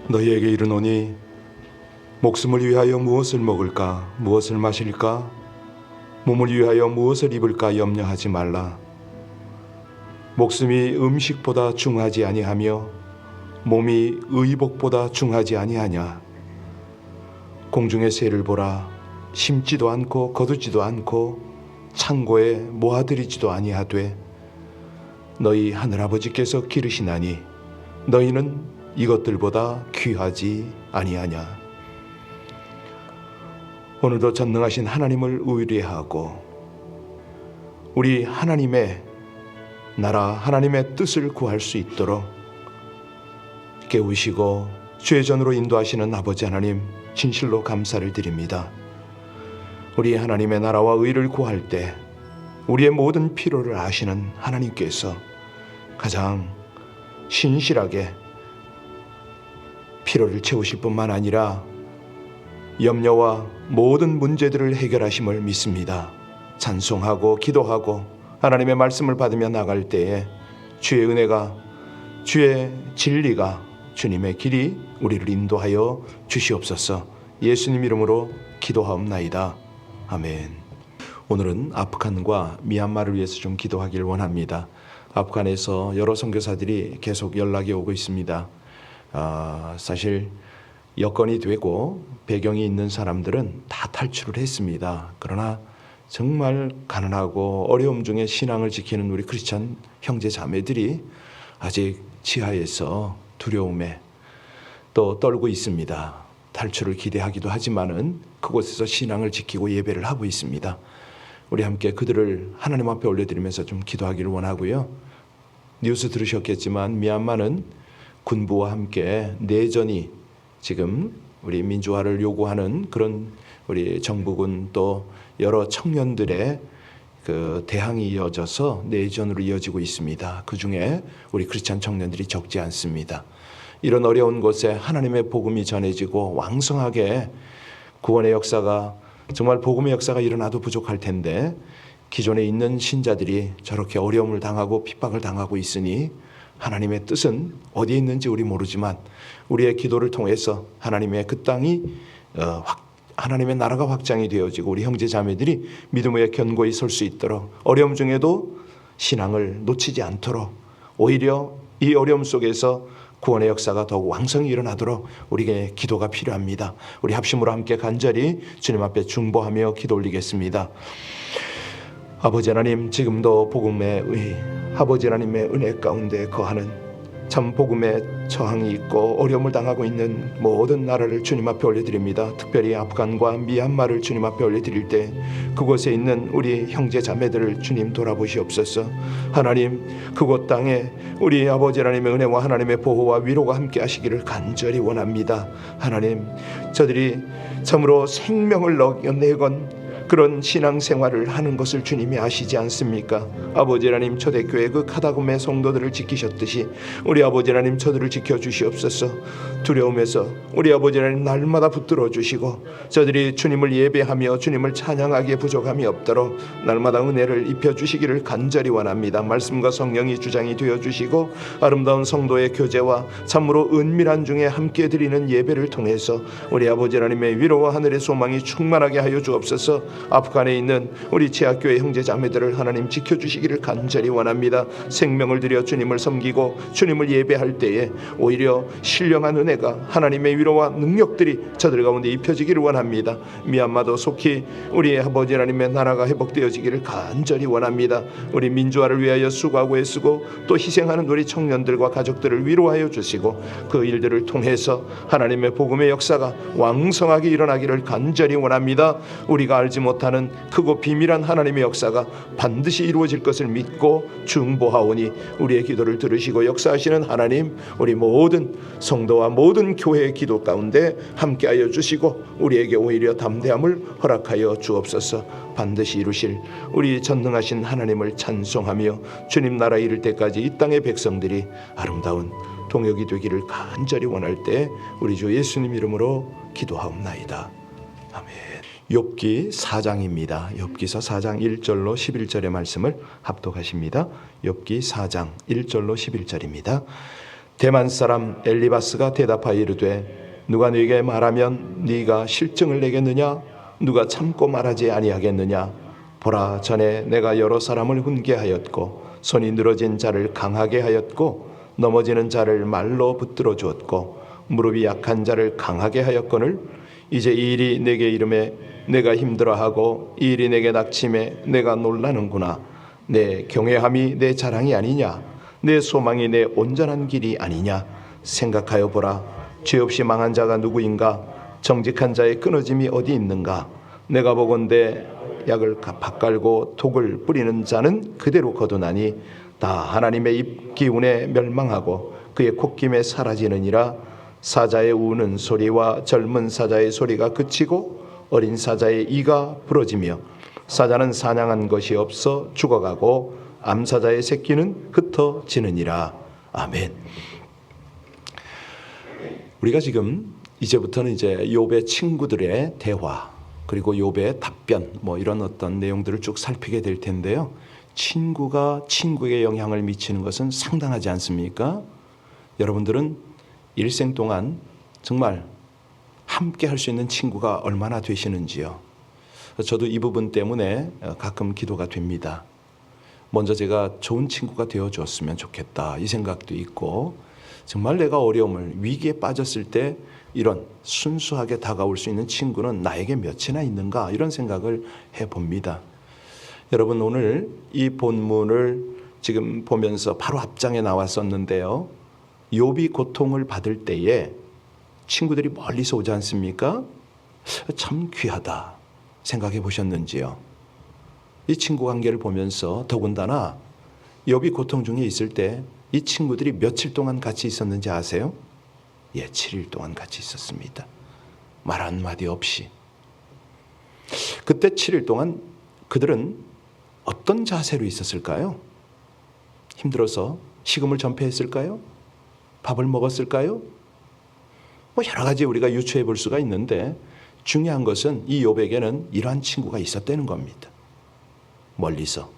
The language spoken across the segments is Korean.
너희에게 이르노니 목숨을 위하여 무엇을 먹을까 무엇을 마실까 몸을 위하여 무엇을 입을까 염려하지 말라. 목숨이 음식보다 중하지 아니하며 몸이 의복보다 중하지 아니하냐. 공중의 새를 보라. 심지도 않고 거두지도 않고 창고에 모아들이지도 아니하되 너희 하늘아버지께서 기르시나니 너희는 이것들보다 귀하지 아니하냐. 오늘도 전능하신 하나님을 의뢰하고 우리 하나님의 나라 하나님의 뜻을 구할 수 있도록 깨우시고 주의 전으로 인도하시는 아버지 하나님 진실로 감사를 드립니다. 우리 하나님의 나라와 의를 구할 때 우리의 모든 필요를 아시는 하나님께서 가장 신실하게 필요를 채우실 뿐만 아니라 염려와 모든 문제들을 해결하심을 믿습니다. 찬송하고 기도하고 하나님의 말씀을 받으며 나갈 때에 주의 은혜가 주의 진리가 주님의 길이 우리를 인도하여 주시옵소서. 예수님 이름으로 기도하옵나이다. 아멘. 오늘은 아프간과 미얀마를 위해서 좀 기도하길 원합니다. 아프간에서 여러 선교사들이 계속 연락이 오고 있습니다. 사실 여건이 되고 배경이 있는 사람들은 다 탈출을 했습니다. 그러나 정말 가난하고 어려움 중에 신앙을 지키는 우리 크리스찬 형제 자매들이 아직 지하에서 두려움에 또 떨고 있습니다. 탈출을 기대하기도 하지만은 그곳에서 신앙을 지키고 예배를 하고 있습니다. 우리 함께 그들을 하나님 앞에 올려드리면서 좀 기도하기를 원하고요. 뉴스 들으셨겠지만 미얀마는 군부와 함께 내전이 지금 우리 민주화를 요구하는 그런 우리 정부군 또 여러 청년들의 그 대항이 이어져서 내전으로 이어지고 있습니다. 그 중에 우리 크리스찬 청년들이 적지 않습니다. 이런 어려운 곳에 하나님의 복음이 전해지고 왕성하게 구원의 역사가 정말 복음의 역사가 일어나도 부족할 텐데 기존에 있는 신자들이 저렇게 어려움을 당하고 핍박을 당하고 있으니 하나님의 뜻은 어디에 있는지 우리 모르지만 우리의 기도를 통해서 하나님의 그 땅이 하나님의 나라가 확장이 되어지고 우리 형제 자매들이 믿음에 견고히 설 수 있도록 어려움 중에도 신앙을 놓치지 않도록 오히려 이 어려움 속에서 구원의 역사가 더욱 왕성히 일어나도록 우리에게 기도가 필요합니다. 우리 합심으로 함께 간절히 주님 앞에 중보하며 기도 올리겠습니다. 아버지 하나님, 지금도 복음의 아버지 하나님의 은혜 가운데 거하는 참 복음에 저항이 있고 어려움을 당하고 있는 모든 나라를 주님 앞에 올려드립니다. 특별히 아프간과 미얀마를 주님 앞에 올려드릴 때 그곳에 있는 우리 형제 자매들을 주님 돌아보시옵소서. 하나님, 그곳 땅에 우리 아버지 하나님의 은혜와 하나님의 보호와 위로가 함께 하시기를 간절히 원합니다. 하나님, 저들이 참으로 생명을 내건 그런 신앙생활을 하는 것을 주님이 아시지 않습니까? 아버지 하나님, 초대교회 그 카다곰의 성도들을 지키셨듯이 우리 아버지 하나님 저들을 지켜주시옵소서. 두려움에서 우리 아버지 하나님 날마다 붙들어 주시고 저들이 주님을 예배하며 주님을 찬양하기에 부족함이 없도록 날마다 은혜를 입혀주시기를 간절히 원합니다. 말씀과 성령이 주장이 되어주시고 아름다운 성도의 교제와 참으로 은밀한 중에 함께 드리는 예배를 통해서 우리 아버지 하나님의 위로와 하늘의 소망이 충만하게 하여 주옵소서. 아프간에 있는 우리 제약교회 형제 자매들을 하나님 지켜주시기를 간절히 원합니다. 생명을 들여 주님을 섬기고 주님을 예배할 때에 오히려 신령한 은혜가 하나님의 위로와 능력들이 저들 가운데 입혀지기를 원합니다. 미얀마도 속히 우리 아버지 하나님의 나라가 회복되어지기를 간절히 원합니다. 우리 민주화를 위하여 수고하고 애쓰고 또 희생하는 우리 청년들과 가족들을 위로하여 주시고 그 일들을 통해서 하나님의 복음의 역사가 왕성하게 일어나기를 간절히 원합니다. 우리가 알지 못하는 크고 비밀한 하나님의 역사가 반드시 이루어질 것을 믿고 중보하오니 우리의 기도를 들으시고 역사하시는 하나님, 우리 모든 성도와 모든 교회의 기도 가운데 함께하여 주시고 우리에게 오히려 담대함을 허락하여 주옵소서. 반드시 이루실 우리 전능하신 하나님을 찬송하며 주님 나라 이를 때까지 이 땅의 백성들이 아름다운 동역이 되기를 간절히 원할 때 우리 주 예수님 이름으로 기도하옵나이다. 아멘. 욥기 4장입니다. 욥기서 4장 1절로 11절의 말씀을 합독하십니다. 욥기 4장 1절로 11절입니다. 대만 사람 엘리바스가 대답하여 이르되 누가 네게 말하면 네가 실증을 내겠느냐? 누가 참고 말하지 아니하겠느냐? 보라, 전에 내가 여러 사람을 훈계하였고 손이 늘어진 자를 강하게 하였고 넘어지는 자를 말로 붙들어 주었고 무릎이 약한 자를 강하게 하였거늘 이제 이 일이 내게 이름에 내가 힘들어하고 이 일이 내게 낙침해 내가 놀라는구나. 내 경외함이 내 자랑이 아니냐? 내 소망이 내 온전한 길이 아니냐? 생각하여 보라. 죄 없이 망한 자가 누구인가? 정직한 자의 끊어짐이 어디 있는가? 내가 보건대 약을 밭갈고 독을 뿌리는 자는 그대로 거두나니 다 하나님의 입 기운에 멸망하고 그의 콧김에 사라지느니라. 사자의 우는 소리와 젊은 사자의 소리가 그치고 어린 사자의 이가 부러지며 사자는 사냥한 것이 없어 죽어가고 암사자의 새끼는 흩어지느니라. 아멘. 우리가 지금 이제부터는 이제 욥의 친구들의 대화 그리고 욥의 답변 이런 어떤 내용들을 쭉 살피게 될 텐데요. 친구가 친구에게 영향을 미치는 것은 상당하지 않습니까? 여러분들은 일생 동안 정말 함께 할 수 있는 친구가 얼마나 되시는지요? 저도 이 부분 때문에 가끔 기도가 됩니다. 먼저 제가 좋은 친구가 되어 주었으면 좋겠다 이 생각도 있고 정말 내가 어려움을 위기에 빠졌을 때 이런 순수하게 다가올 수 있는 친구는 나에게 몇이나 있는가 이런 생각을 해봅니다. 여러분 오늘 이 본문을 지금 보면서 바로 앞장에 나왔었는데요. 욥이 고통을 받을 때에 친구들이 멀리서 오지 않습니까? 참 귀하다 생각해 보셨는지요? 이 친구 관계를 보면서 더군다나 욥이 고통 중에 있을 때 이 친구들이 며칠 동안 같이 있었는지 아세요? 7일 동안 같이 있었습니다. 말 한마디 없이. 그때 7일 동안 그들은 어떤 자세로 있었을까요? 힘들어서 식음을 전폐했을까요? 밥을 먹었을까요? 여러 가지 우리가 유추해 볼 수가 있는데 중요한 것은 이 욥에게는 이러한 친구가 있었다는 겁니다. 멀리서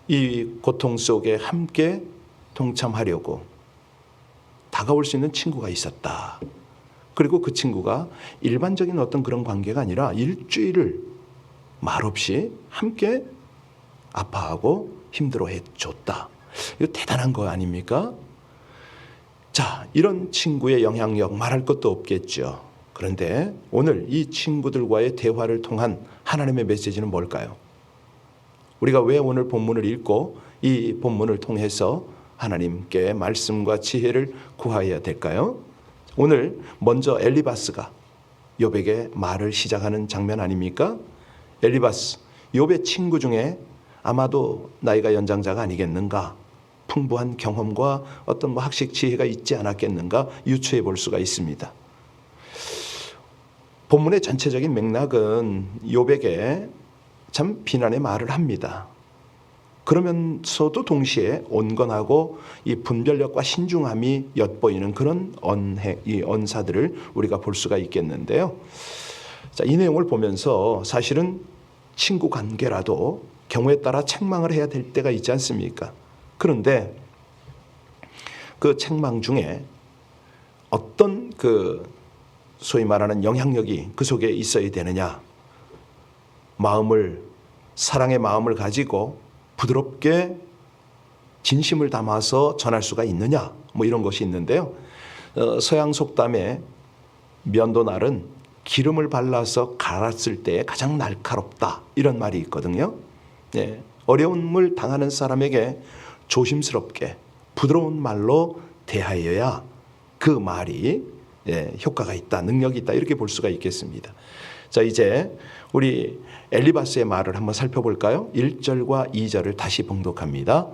이 고통 속에 함께 동참하려고 다가올 수 있는 친구가 있었다. 그리고 그 친구가 일반적인 어떤 그런 관계가 아니라 일주일을 말없이 함께 아파하고 힘들어해 줬다. 이거 대단한 거 아닙니까? 자, 이런 친구의 영향력 말할 것도 없겠죠. 그런데 오늘 이 친구들과의 대화를 통한 하나님의 메시지는 뭘까요? 우리가 왜 오늘 본문을 읽고 이 본문을 통해서 하나님께 말씀과 지혜를 구하여야 될까요? 오늘 먼저 엘리바스가 욥에게 말을 시작하는 장면 아닙니까? 엘리바스, 욥의 친구 중에 아마도 나이가 연장자가 아니겠는가? 풍부한 경험과 어떤 학식 지혜가 있지 않았겠는가? 유추해 볼 수가 있습니다. 본문의 전체적인 맥락은 욥에게 참 비난의 말을 합니다. 그러면서도 동시에 온건하고 이 분별력과 신중함이 엿보이는 그런 이 언사들을 우리가 볼 수가 있겠는데요. 자, 이 내용을 보면서 사실은 친구 관계라도 경우에 따라 책망을 해야 될 때가 있지 않습니까? 그런데 그 책망 중에 어떤 그 소위 말하는 영향력이 그 속에 있어야 되느냐? 사랑의 마음을 가지고 부드럽게 진심을 담아서 전할 수가 있느냐? 이런 것이 있는데요. 서양 속담에 면도날은 기름을 발라서 갈았을 때 가장 날카롭다 이런 말이 있거든요. 어려움을 당하는 사람에게 조심스럽게 부드러운 말로 대하여야 그 말이 효과가 있다, 능력이 있다 이렇게 볼 수가 있겠습니다. 자, 이제 우리 엘리바스의 말을 한번 살펴볼까요? 1절과 2절을 다시 봉독합니다.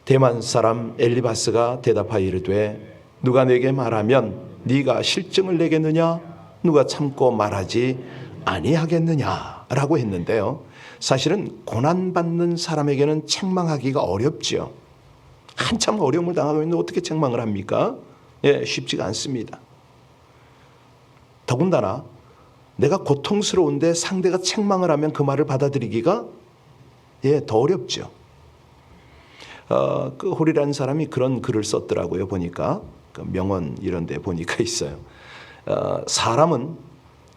대만 사람 엘리바스가 대답하여 이르되 누가 내게 말하면 네가 실증을 내겠느냐? 누가 참고 말하지 아니하겠느냐? 라고 했는데요. 사실은 고난받는 사람에게는 책망하기가 어렵지요. 한참 어려움을 당하고 있는데 어떻게 책망을 합니까? 쉽지가 않습니다. 더군다나 내가 고통스러운데 상대가 책망을 하면 그 말을 받아들이기가 더 어렵죠. 그 홀이라는 사람이 그런 글을 썼더라고요. 보니까 그 명언 이런 데 보니까 있어요. 사람은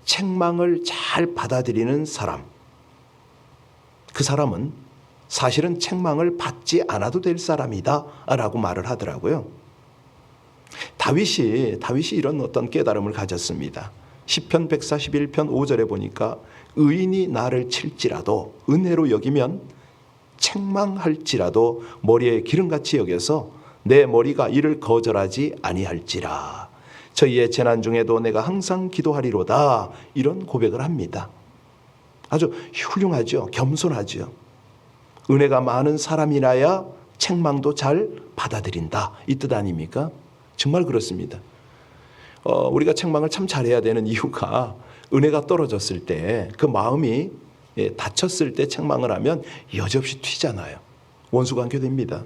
책망을 잘 받아들이는 사람, 그 사람은 사실은 책망을 받지 않아도 될 사람이다 라고 말을 하더라고요. 다윗이 이런 어떤 깨달음을 가졌습니다. 시편 141편 5절에 보니까 의인이 나를 칠지라도 은혜로 여기면 책망할지라도 머리에 기름같이 여겨서 내 머리가 이를 거절하지 아니할지라. 저희의 재난 중에도 내가 항상 기도하리로다. 이런 고백을 합니다. 아주 훌륭하죠. 겸손하죠. 은혜가 많은 사람이라야 책망도 잘 받아들인다. 이 뜻 아닙니까? 정말 그렇습니다. 우리가 책망을 참 잘해야 되는 이유가 은혜가 떨어졌을 때 그 마음이 다쳤을 때 책망을 하면 여지없이 튀잖아요. 원수관계 됩니다.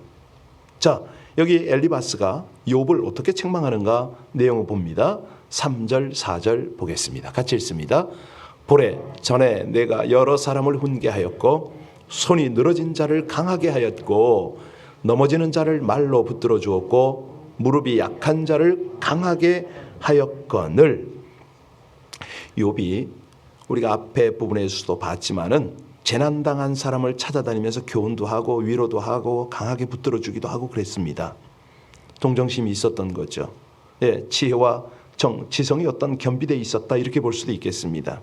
자, 여기 엘리바스가 욥을 어떻게 책망하는가 내용을 봅니다. 3절 4절 보겠습니다. 같이 읽습니다. 보래, 전에 내가 여러 사람을 훈계하였고 손이 늘어진 자를 강하게 하였고 넘어지는 자를 말로 붙들어 주었고 무릎이 약한 자를 강하게 하였거늘. 욥이 우리가 앞에 부분에서도 봤지만은 재난당한 사람을 찾아다니면서 교훈도 하고 위로도 하고 강하게 붙들어 주기도 하고 그랬습니다. 동정심이 있었던 거죠. 예, 지혜와 지성이 어떤 겸비되어 있었다 이렇게 볼 수도 있겠습니다.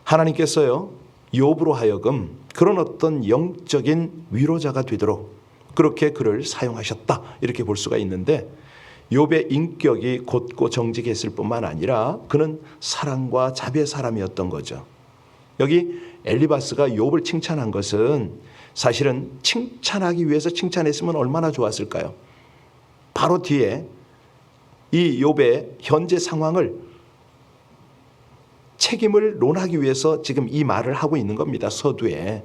하나님께서요 욥으로 하여금 그런 어떤 영적인 위로자가 되도록 그렇게 그를 사용하셨다 이렇게 볼 수가 있는데, 욥의 인격이 곧고 정직했을 뿐만 아니라 그는 사랑과 자비의 사람이었던 거죠. 여기 엘리바스가 욥을 칭찬한 것은 사실은 칭찬하기 위해서 칭찬했으면 얼마나 좋았을까요? 바로 뒤에 이 욥의 현재 상황을 책임을 논하기 위해서 지금 이 말을 하고 있는 겁니다. 서두에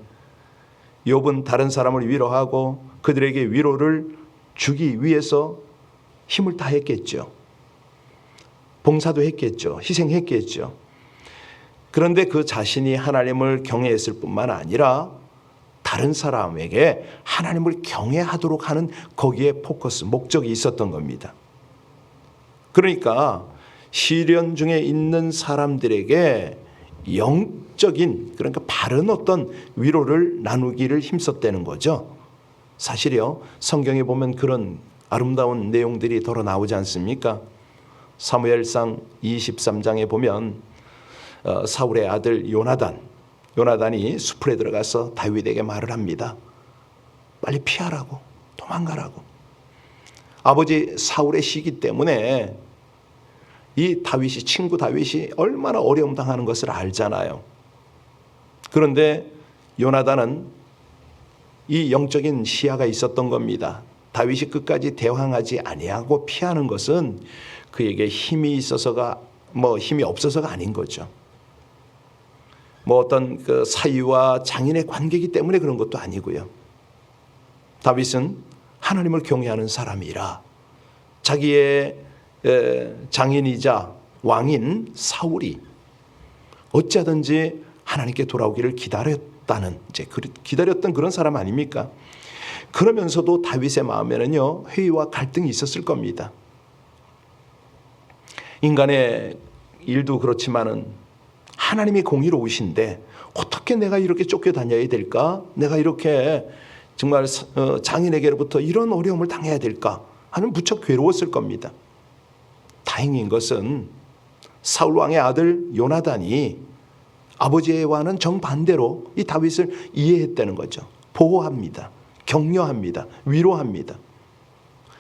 욥은 다른 사람을 위로하고 그들에게 위로를 주기 위해서 힘을 다했겠죠. 봉사도 했겠죠. 희생했겠죠. 그런데 그 자신이 하나님을 경외했을 뿐만 아니라 다른 사람에게 하나님을 경외하도록 하는 거기에 포커스, 목적이 있었던 겁니다. 그러니까 시련 중에 있는 사람들에게 영적인, 그러니까 바른 어떤 위로를 나누기를 힘썼다는 거죠. 사실요, 성경에 보면 그런 아름다운 내용들이 더러 나오지 않습니까? 사무엘상 23장에 보면 사울의 아들 요나단이 숲에 들어가서 다윗에게 말을 합니다. 빨리 피하라고, 도망가라고. 아버지 사울의 시기 때문에 이 친구 다윗이 얼마나 어려움 당하는 것을 알잖아요. 그런데 요나단은 이 영적인 시야가 있었던 겁니다. 다윗이 끝까지 대항하지 아니하고 피하는 것은 그에게 힘이 있어서가 힘이 없어서가 아닌 거죠. 어떤 그 사위와 장인의 관계이기 때문에 그런 것도 아니고요. 다윗은 하나님을 경외하는 사람이라 자기의 장인이자 왕인 사울이 어찌하든지 하나님께 돌아오기를 기다렸던 그런 사람 아닙니까? 그러면서도 다윗의 마음에는요 회의와 갈등이 있었을 겁니다. 인간의 일도 그렇지만은 하나님이 공의로우신데 어떻게 내가 이렇게 쫓겨다녀야 될까? 내가 이렇게 정말 장인에게로부터 이런 어려움을 당해야 될까? 하는 무척 괴로웠을 겁니다. 다행인 것은 사울 왕의 아들 요나단이 아버지와는 정반대로 이 다윗을 이해했다는 거죠. 보호합니다. 격려합니다. 위로합니다.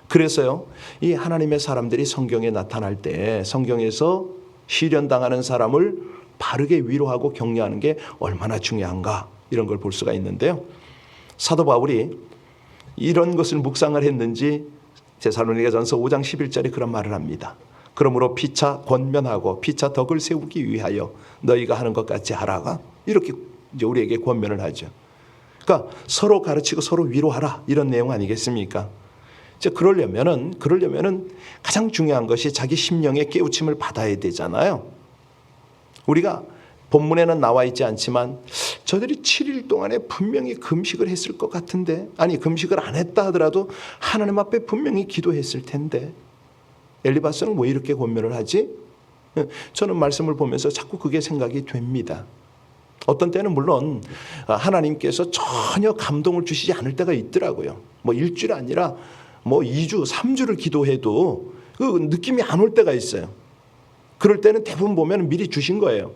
그래서요, 이 하나님의 사람들이 성경에 나타날 때 성경에서 시련당하는 사람을 바르게 위로하고 격려하는 게 얼마나 중요한가 이런 걸 볼 수가 있는데요. 사도 바울이 이런 것을 묵상을 했는지 데살로니가전서 5장 11절에 그런 말을 합니다. 그러므로 피차 권면하고 피차 덕을 세우기 위하여 너희가 하는 것 같이 하라가 이렇게 이제 우리에게 권면을 하죠. 그러니까 서로 가르치고 서로 위로하라 이런 내용 아니겠습니까? 이제 그러려면은 가장 중요한 것이 자기 심령의 깨우침을 받아야 되잖아요. 우리가 본문에는 나와 있지 않지만 저들이 7일 동안에 분명히 금식을 했을 것 같은데, 아니 금식을 안 했다 하더라도 하나님 앞에 분명히 기도했을 텐데 엘리바스는 왜 이렇게 권면을 하지? 저는 말씀을 보면서 자꾸 그게 생각이 됩니다. 어떤 때는 물론 하나님께서 전혀 감동을 주시지 않을 때가 있더라고요. 뭐 일주일 아니라 뭐 2주, 3주를 기도해도 그 느낌이 안 올 때가 있어요. 그럴 때는 대부분 보면 미리 주신 거예요.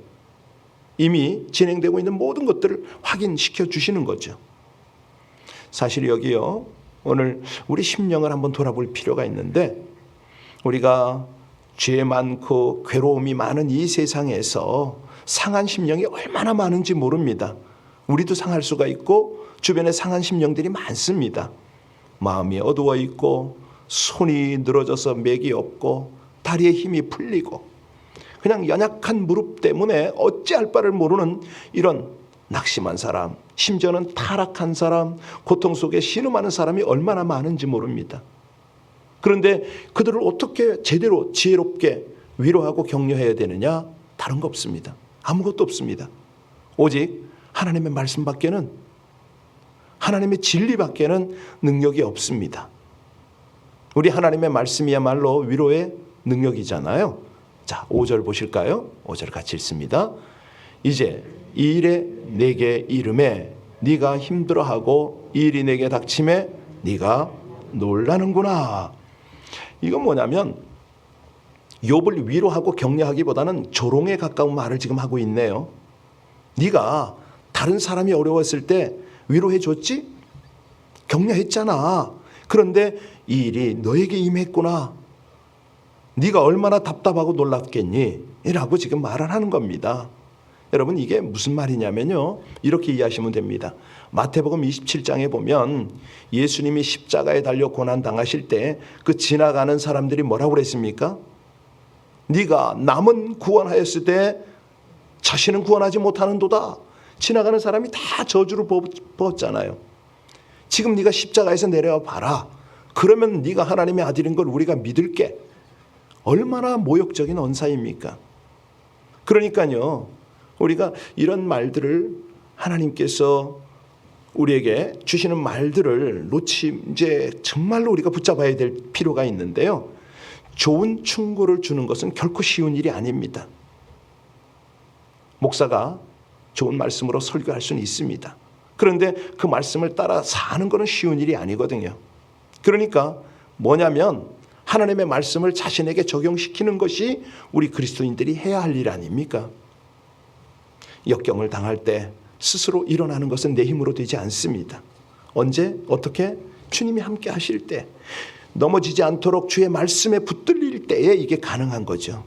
이미 진행되고 있는 모든 것들을 확인시켜 주시는 거죠. 사실 여기요, 오늘 우리 심령을 한번 돌아볼 필요가 있는데, 우리가 죄 많고 괴로움이 많은 이 세상에서 상한 심령이 얼마나 많은지 모릅니다. 우리도 상할 수가 있고 주변에 상한 심령들이 많습니다. 마음이 어두워 있고 손이 늘어져서 맥이 없고 다리에 힘이 풀리고 그냥 연약한 무릎 때문에 어찌할 바를 모르는 이런 낙심한 사람, 심지어는 타락한 사람, 고통 속에 신음하는 사람이 얼마나 많은지 모릅니다. 그런데 그들을 어떻게 제대로 지혜롭게 위로하고 격려해야 되느냐? 다른 거 없습니다. 아무것도 없습니다. 오직 하나님의 말씀밖에는, 하나님의 진리밖에는 능력이 없습니다. 우리 하나님의 말씀이야말로 위로의 능력이잖아요. 자, 5절 보실까요? 5절 같이 읽습니다. 이제 이 일에 내게 이름에 네가 힘들어하고 이 일이 내게 닥침에 네가 놀라는구나. 이건 뭐냐면 욥을 위로하고 격려하기보다는 조롱에 가까운 말을 지금 하고 있네요. 네가 다른 사람이 어려웠을 때 위로해 줬지? 격려했잖아. 그런데 이 일이 너에게 임했구나. 네가 얼마나 답답하고 놀랍겠니? 라고 지금 말을 하는 겁니다. 여러분, 이게 무슨 말이냐면요, 이렇게 이해하시면 됩니다. 마태복음 27장에 보면 예수님이 십자가에 달려 고난당하실 때 그 지나가는 사람들이 뭐라고 그랬습니까? 네가 남은 구원하였을 때 자신은 구원하지 못하는도다. 지나가는 사람이 다 저주를 벗잖아요. 지금 네가 십자가에서 내려와 봐라. 그러면 네가 하나님의 아들인 걸 우리가 믿을게. 얼마나 모욕적인 언사입니까? 그러니까요, 우리가 이런 말들을, 하나님께서 우리에게 주시는 말들을 이제 정말로 우리가 붙잡아야 될 필요가 있는데요, 좋은 충고를 주는 것은 결코 쉬운 일이 아닙니다. 목사가 좋은 말씀으로 설교할 수는 있습니다. 그런데 그 말씀을 따라 사는 것은 쉬운 일이 아니거든요. 그러니까 뭐냐면 하나님의 말씀을 자신에게 적용시키는 것이 우리 그리스도인들이 해야 할 일 아닙니까? 역경을 당할 때 스스로 일어나는 것은 내 힘으로 되지 않습니다. 언제? 어떻게? 주님이 함께 하실 때, 넘어지지 않도록 주의 말씀에 붙들릴 때에 이게 가능한 거죠.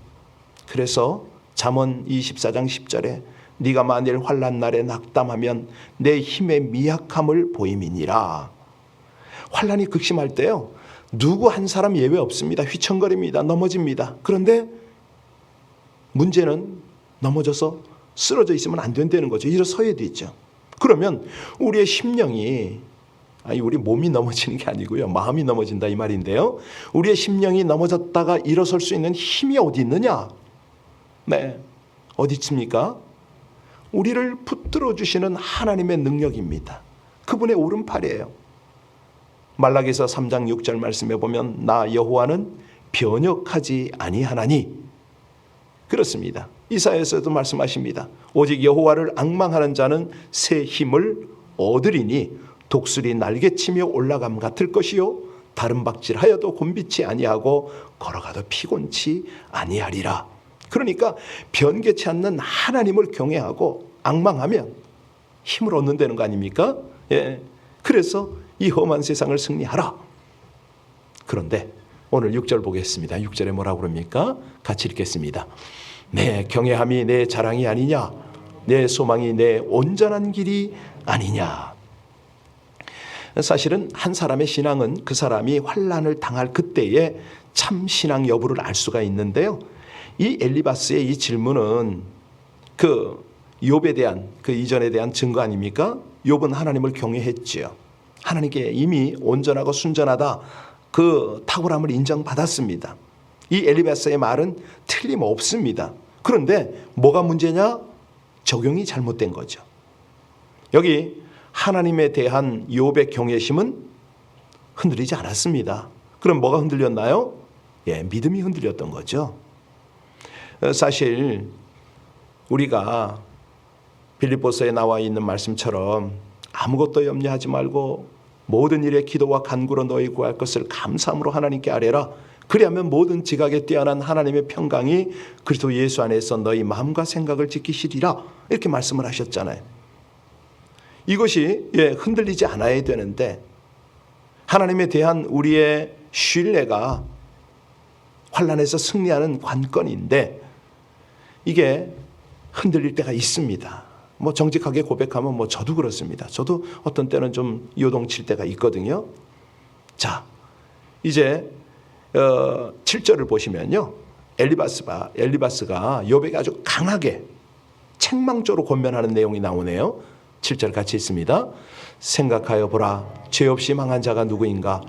그래서 잠언 24장 10절에 네가 만일 환난 날에 낙담하면 내 힘의 미약함을 보임이니라. 환난이 극심할 때요, 누구 한 사람 예외 없습니다. 휘청거립니다. 넘어집니다. 그런데 문제는 넘어져서 쓰러져 있으면 안 된다는 거죠. 일어서야 되죠. 그러면 우리의 심령이, 우리 몸이 넘어지는 게 아니고요, 마음이 넘어진다 이 말인데요, 우리의 심령이 넘어졌다가 일어설 수 있는 힘이 어디 있느냐? 네, 어디 있습니까? 우리를 붙들어 주시는 하나님의 능력입니다. 그분의 오른팔이에요. 말라기서 3장 6절 말씀에 보면 나 여호와는 변역하지 아니하나니. 그렇습니다. 이사야에서도 말씀하십니다. 오직 여호와를 앙망하는 자는 새 힘을 얻으리니 독수리 날개치며 올라감 같을 것이요 다른 박질하여도 곤비치 아니하고 걸어가도 피곤치 아니하리라. 그러니까 변개치 않는 하나님을 경외하고 앙망하면 힘을 얻는다는 거 아닙니까? 예. 그래서 이 험한 세상을 승리하라. 그런데 오늘 6절 보겠습니다. 6절에 뭐라고 그럽니까? 같이 읽겠습니다. 내 경외함이 내 자랑이 아니냐? 내 소망이 내 온전한 길이 아니냐? 사실은 한 사람의 신앙은 그 사람이 환난을 당할 그때에 참 신앙 여부를 알 수가 있는데요, 이 엘리바스의 이 질문은 그 욥에 대한, 그 이전에 대한 증거 아닙니까? 욥은 하나님을 경외했지요. 하나님께 이미 온전하고 순전하다, 그 탁월함을 인정받았습니다. 이 엘리바스의 말은 틀림없습니다. 그런데 뭐가 문제냐? 적용이 잘못된 거죠. 여기 하나님에 대한 욥의 경외심은 흔들리지 않았습니다. 그럼 뭐가 흔들렸나요? 믿음이 흔들렸던 거죠. 사실 우리가 빌립보서에 나와 있는 말씀처럼 아무것도 염려하지 말고 모든 일에 기도와 간구로 너희 구할 것을 감사함으로 하나님께 아뢰라. 그리하면 모든 지각에 뛰어난 하나님의 평강이 그리스도 예수 안에서 너희 마음과 생각을 지키시리라. 이렇게 말씀을 하셨잖아요. 이것이 흔들리지 않아야 되는데 하나님에 대한 우리의 신뢰가 환난에서 승리하는 관건인데 이게 흔들릴 때가 있습니다. 정직하게 고백하면 저도 그렇습니다. 저도 어떤 때는 좀 요동칠 때가 있거든요. 자, 이제 7절을 보시면요. 엘리바스가 욥에게 아주 강하게 책망조로 권면하는 내용이 나오네요. 7절 같이 읽습니다. 생각하여 보라. 죄 없이 망한 자가 누구인가?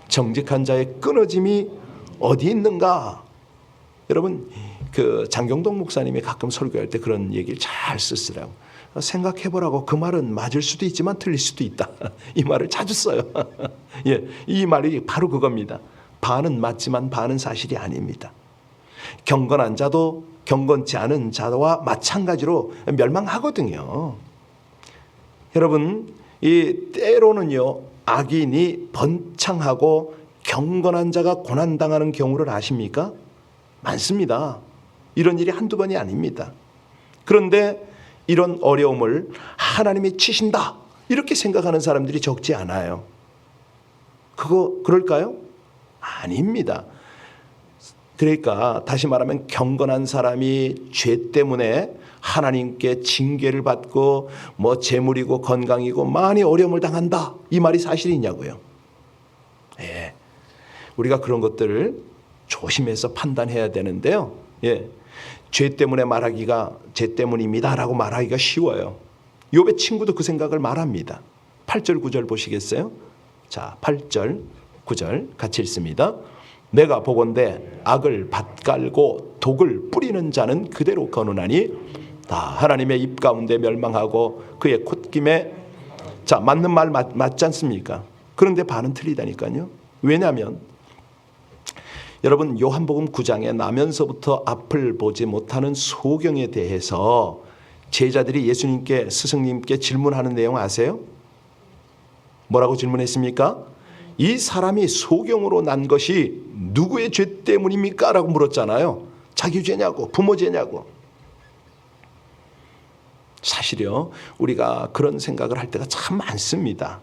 정직한 자의 끊어짐이 어디 있는가? 여러분, 장경동 목사님이 가끔 설교할 때 그런 얘기를 잘 쓰시더라고요. 생각해보라고. 그 말은 맞을 수도 있지만 틀릴 수도 있다. 이 말을 자주 써요. 이 말이 바로 그겁니다. 반은 맞지만 반은 사실이 아닙니다. 경건한 자도 경건치 않은 자와 마찬가지로 멸망하거든요. 여러분, 이 때로는요, 악인이 번창하고 경건한 자가 고난당하는 경우를 아십니까? 많습니다. 이런 일이 한두 번이 아닙니다. 그런데 이런 어려움을 하나님이 치신다 이렇게 생각하는 사람들이 적지 않아요. 그럴까요? 아닙니다. 그러니까 다시 말하면 경건한 사람이 죄 때문에 하나님께 징계를 받고 재물이고 건강이고 많이 어려움을 당한다, 이 말이 사실이냐고요. 우리가 그런 것들을 조심해서 판단해야 되는데요. 죄 때문에 말하기가 죄 때문입니다라고 말하기가 쉬워요. 욥의 친구도 그 생각을 말합니다. 8절 9절 보시겠어요? 자, 8절 9절 같이 읽습니다. 내가 보건대 악을 밭갈고 독을 뿌리는 자는 그대로 거느나니 다 하나님의 입 가운데 멸망하고 그의 콧김에, 자, 맞는 말 맞지 않습니까? 그런데 반은 틀리다니까요. 왜냐하면 여러분, 요한복음 9장에 나면서부터 앞을 보지 못하는 소경에 대해서 제자들이 예수님께, 스승님께 질문하는 내용 아세요? 뭐라고 질문했습니까? 이 사람이 소경으로 난 것이 누구의 죄 때문입니까? 라고 물었잖아요. 자기 죄냐고, 부모 죄냐고. 사실요, 우리가 그런 생각을 할 때가 참 많습니다.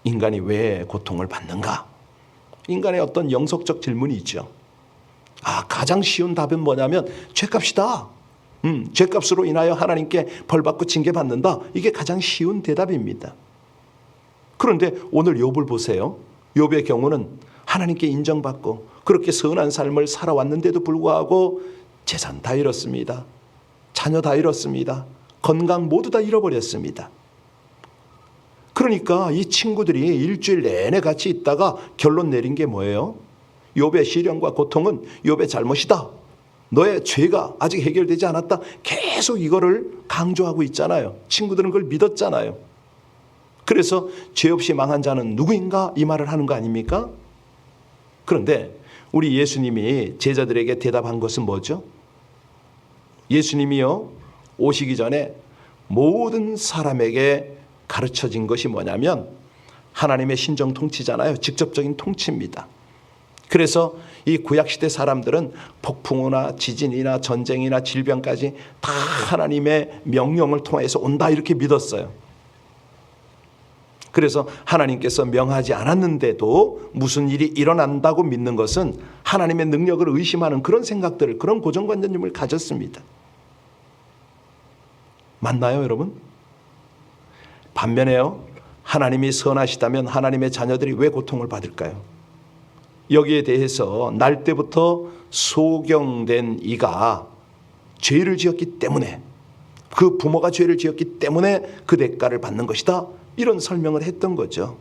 인간이 왜 고통을 받는가? 인간의 어떤 영속적 질문이 있죠. 가장 쉬운 답은 뭐냐면 죄값이다. 죄값으로 인하여 하나님께 벌받고 징계받는다. 이게 가장 쉬운 대답입니다. 그런데 오늘 욥을 보세요. 욥의 경우는 하나님께 인정받고 그렇게 선한 삶을 살아왔는데도 불구하고 재산 다 잃었습니다. 자녀 다 잃었습니다. 건강 모두 다 잃어버렸습니다. 그러니까 이 친구들이 일주일 내내 같이 있다가 결론 내린 게 뭐예요? 욥의 시련과 고통은 욥의 잘못이다. 너의 죄가 아직 해결되지 않았다. 계속 이거를 강조하고 있잖아요. 친구들은 그걸 믿었잖아요. 그래서 죄 없이 망한 자는 누구인가? 이 말을 하는 거 아닙니까? 그런데 우리 예수님이 제자들에게 대답한 것은 뭐죠? 예수님이요, 오시기 전에 모든 사람에게 가르쳐진 것이 뭐냐면 하나님의 신정 통치잖아요. 직접적인 통치입니다. 그래서 이 구약시대 사람들은 폭풍우나 지진이나 전쟁이나 질병까지 다 하나님의 명령을 통해서 온다 이렇게 믿었어요. 그래서 하나님께서 명하지 않았는데도 무슨 일이 일어난다고 믿는 것은 하나님의 능력을 의심하는 그런 생각들을, 그런 고정관념을 가졌습니다. 맞나요, 여러분? 반면에요, 하나님이 선하시다면 하나님의 자녀들이 왜 고통을 받을까요? 여기에 대해서 날 때부터 소경된 이가 죄를 지었기 때문에, 그 부모가 죄를 지었기 때문에 그 대가를 받는 것이다, 이런 설명을 했던 거죠.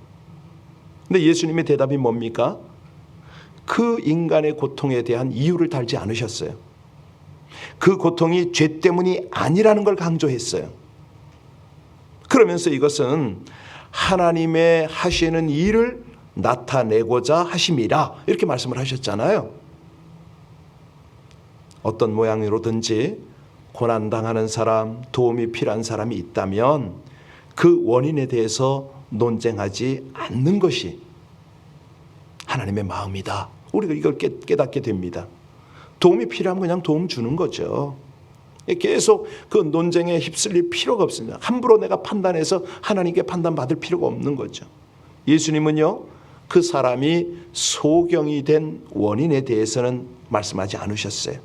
근데 예수님의 대답이 뭡니까? 그 인간의 고통에 대한 이유를 달지 않으셨어요. 그 고통이 죄 때문이 아니라는 걸 강조했어요. 그러면서 이것은 하나님의 하시는 일을 나타내고자 하심이라 이렇게 말씀을 하셨잖아요. 어떤 모양으로든지 고난당하는 사람, 도움이 필요한 사람이 있다면 그 원인에 대해서 논쟁하지 않는 것이 하나님의 마음이다. 우리가 이걸 깨닫게 됩니다. 도움이 필요하면 그냥 도움 주는 거죠. 계속 그 논쟁에 휩쓸릴 필요가 없습니다. 함부로 내가 판단해서 하나님께 판단받을 필요가 없는 거죠. 예수님은요, 그 사람이 소경이 된 원인에 대해서는 말씀하지 않으셨어요.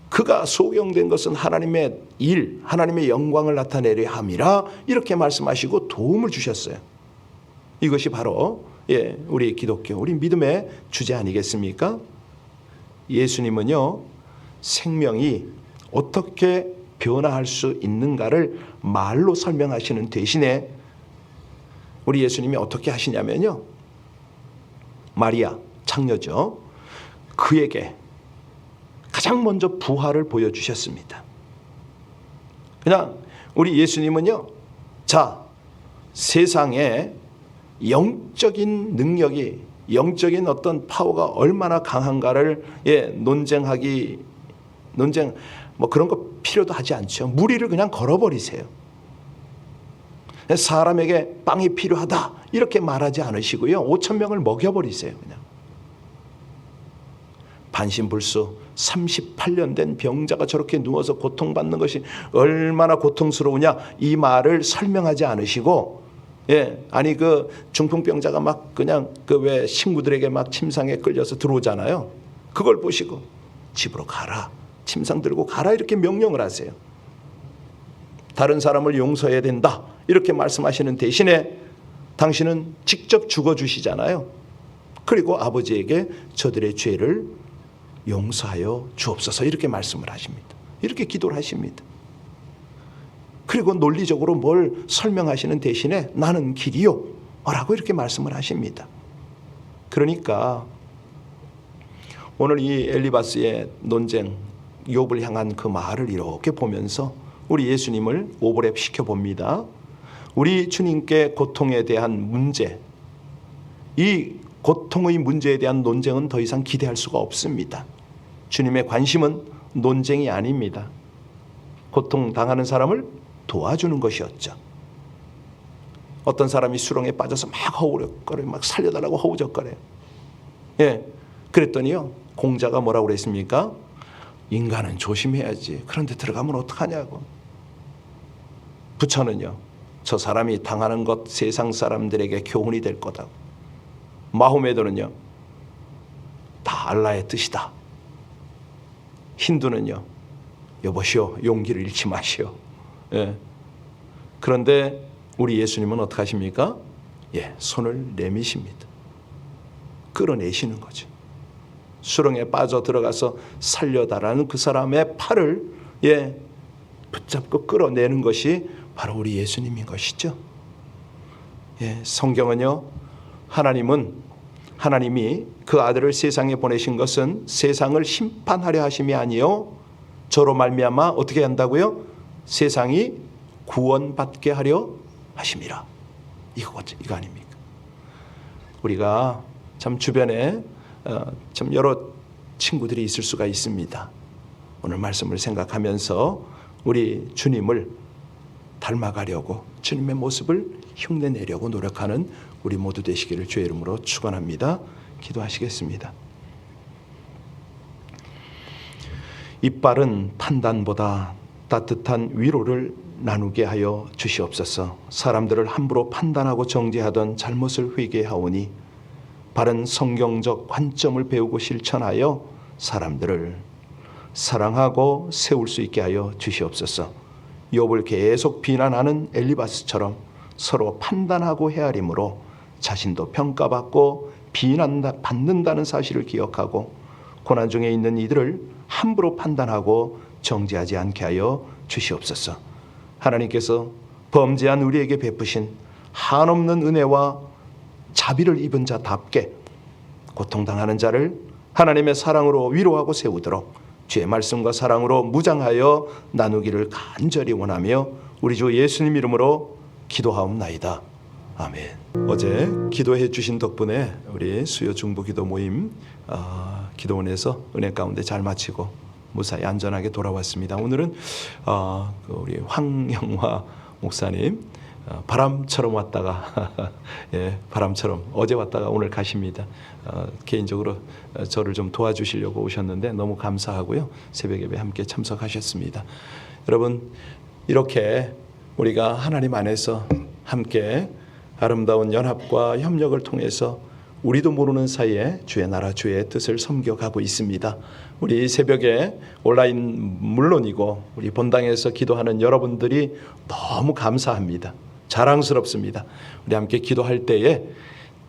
그가 소경된 것은 하나님의 일, 하나님의 영광을 나타내려 함이라 이렇게 말씀하시고 도움을 주셨어요. 이것이 바로 우리 기독교, 우리 믿음의 주제 아니겠습니까? 예수님은요, 생명이 어떻게 변화할 수 있는가를 말로 설명하시는 대신에 우리 예수님이 어떻게 하시냐면요, 마리아 창녀죠, 그에게 가장 먼저 부활을 보여주셨습니다. 그냥 우리 예수님은요, 자, 세상에 영적인 능력이, 영적인 어떤 파워가 얼마나 강한가를 논쟁 뭐 그런 거 필요도 하지 않죠. 무리를 그냥 걸어버리세요. 사람에게 빵이 필요하다 이렇게 말하지 않으시고요, 5,000명을 먹여버리세요. 그냥 반신불수 38년 된 병자가 저렇게 누워서 고통받는 것이 얼마나 고통스러우냐 이 말을 설명하지 않으시고, 아니 그 중풍병자가 막 그냥 그 왜 친구들에게 막 침상에 끌려서 들어오잖아요. 그걸 보시고 집으로 가라, 침상 들고 가라 이렇게 명령을 하세요. 다른 사람을 용서해야 된다 이렇게 말씀하시는 대신에 당신은 직접 죽어주시잖아요. 그리고 아버지에게 저들의 죄를 용서하여 주옵소서 이렇게 말씀을 하십니다. 이렇게 기도를 하십니다. 그리고 논리적으로 뭘 설명하시는 대신에 나는 길이요 라고 이렇게 말씀을 하십니다. 그러니까 오늘 이 엘리바스의 논쟁, 욥을 향한 그 말을 이렇게 보면서 우리 예수님을 오버랩 시켜봅니다. 우리 주님께 고통에 대한 문제, 이 고통의 문제에 대한 논쟁은 더 이상 기대할 수가 없습니다. 주님의 관심은 논쟁이 아닙니다. 고통당하는 사람을 도와주는 것이었죠. 어떤 사람이 수렁에 빠져서 막 허우적거려요. 막 살려달라고 허우적거려요. 그랬더니요, 공자가 뭐라고 그랬습니까? 인간은 조심해야지. 그런데 들어가면 어떡하냐고. 부처는요, 저 사람이 당하는 것 세상 사람들에게 교훈이 될 거다고. 마호메도는요, 다 알라의 뜻이다. 힌두는요, 여보시오, 용기를 잃지 마시오. 그런데 우리 예수님은 어떻게 하십니까? 손을 내미십니다. 끌어내시는 거죠. 수렁에 빠져 들어가서 살려달라는 그 사람의 팔을 붙잡고 끌어내는 것이 바로 우리 예수님인 것이죠. 성경은요, 하나님이 그 아들을 세상에 보내신 것은 세상을 심판하려 하심이 아니요 저로 말미암아 어떻게 한다고요? 세상이 구원받게 하려 하심이라. 이거 아닙니까? 우리가 참 주변에 참 여러 친구들이 있을 수가 있습니다. 오늘 말씀을 생각하면서 우리 주님을 닮아가려고, 주님의 모습을 흉내내려고 노력하는 우리 모두 되시기를 주의 이름으로 축원합니다. 기도하시겠습니다. 이빠른 판단보다 따뜻한 위로를 나누게 하여 주시옵소서. 사람들을 함부로 판단하고 정죄하던 잘못을 회개하오니 바른 성경적 관점을 배우고 실천하여 사람들을 사랑하고 세울 수 있게 하여 주시옵소서. 욥을 계속 비난하는 엘리바스처럼 서로 판단하고 헤아림으로 자신도 평가받고 비난받는다는 사실을 기억하고 고난 중에 있는 이들을 함부로 판단하고 정죄하지 않게 하여 주시옵소서. 하나님께서 범죄한 우리에게 베푸신 한없는 은혜와 자비를 입은 자답게 고통당하는 자를 하나님의 사랑으로 위로하고 세우도록 주의 말씀과 사랑으로 무장하여 나누기를 간절히 원하며 우리 주 예수님 이름으로 기도하옵나이다. 아멘. 어제 기도해 주신 덕분에 우리 수요 중보 기도 모임 기도원에서 은혜 가운데 잘 마치고 무사히 안전하게 돌아왔습니다. 오늘은 우리 황영화 목사님 바람처럼 왔다가 예, 바람처럼 어제 왔다가 오늘 가십니다. 개인적으로 저를 좀 도와주시려고 오셨는데 너무 감사하고요. 새벽 예배 함께 참석하셨습니다. 여러분, 이렇게 우리가 하나님 안에서 함께 아름다운 연합과 협력을 통해서 우리도 모르는 사이에 주의 나라 주의 뜻을 섬겨가고 있습니다. 우리 새벽에 온라인 물론이고 우리 본당에서 기도하는 여러분들이 너무 감사합니다. 자랑스럽습니다. 우리 함께 기도할 때에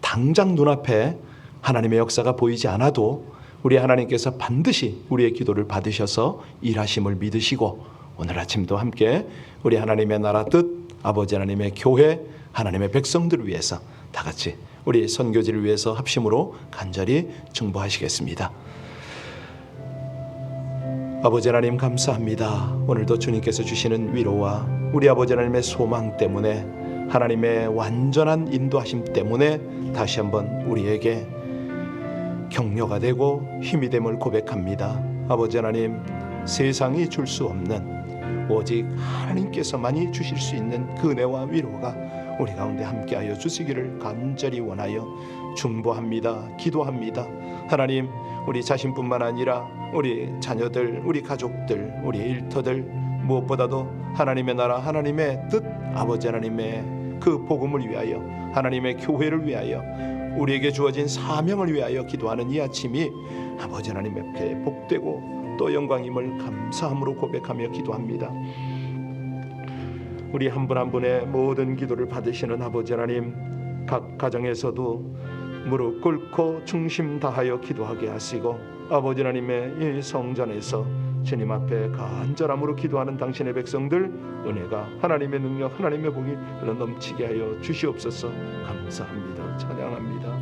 당장 눈앞에 하나님의 역사가 보이지 않아도 우리 하나님께서 반드시 우리의 기도를 받으셔서 일하심을 믿으시고 오늘 아침도 함께 우리 하나님의 나라 뜻, 아버지 하나님의 교회, 하나님의 백성들을 위해서 다 같이 우리 선교지를 위해서 합심으로 간절히 중보하시겠습니다. 아버지 하나님 감사합니다. 오늘도 주님께서 주시는 위로와 우리 아버지 하나님의 소망 때문에 하나님의 완전한 인도하심 때문에 다시 한번 우리에게 격려가 되고 힘이 됨을 고백합니다. 아버지 하나님, 세상이 줄 수 없는 오직 하나님께서만이 주실 수 있는 그 은혜와 위로가 우리 가운데 함께하여 주시기를 간절히 원하여 중보합니다. 기도합니다. 하나님, 우리 자신뿐만 아니라 우리 자녀들, 우리 가족들, 우리 일터들, 무엇보다도 하나님의 나라, 하나님의 뜻, 아버지 하나님의 그 복음을 위하여, 하나님의 교회를 위하여, 우리에게 주어진 사명을 위하여 기도하는 이 아침이 아버지 하나님 앞에 복되고 또 영광임을 감사함으로 고백하며 기도합니다. 우리 한 분 한 분의 모든 기도를 받으시는 아버지 하나님, 각 가정에서도 무릎 꿇고 중심 다하여 기도하게 하시고 아버지 하나님의 이 성전에서 주님 앞에 간절함으로 기도하는 당신의 백성들 은혜가, 하나님의 능력, 하나님의 복이 넘치게 하여 주시옵소서. 감사합니다. 찬양합니다.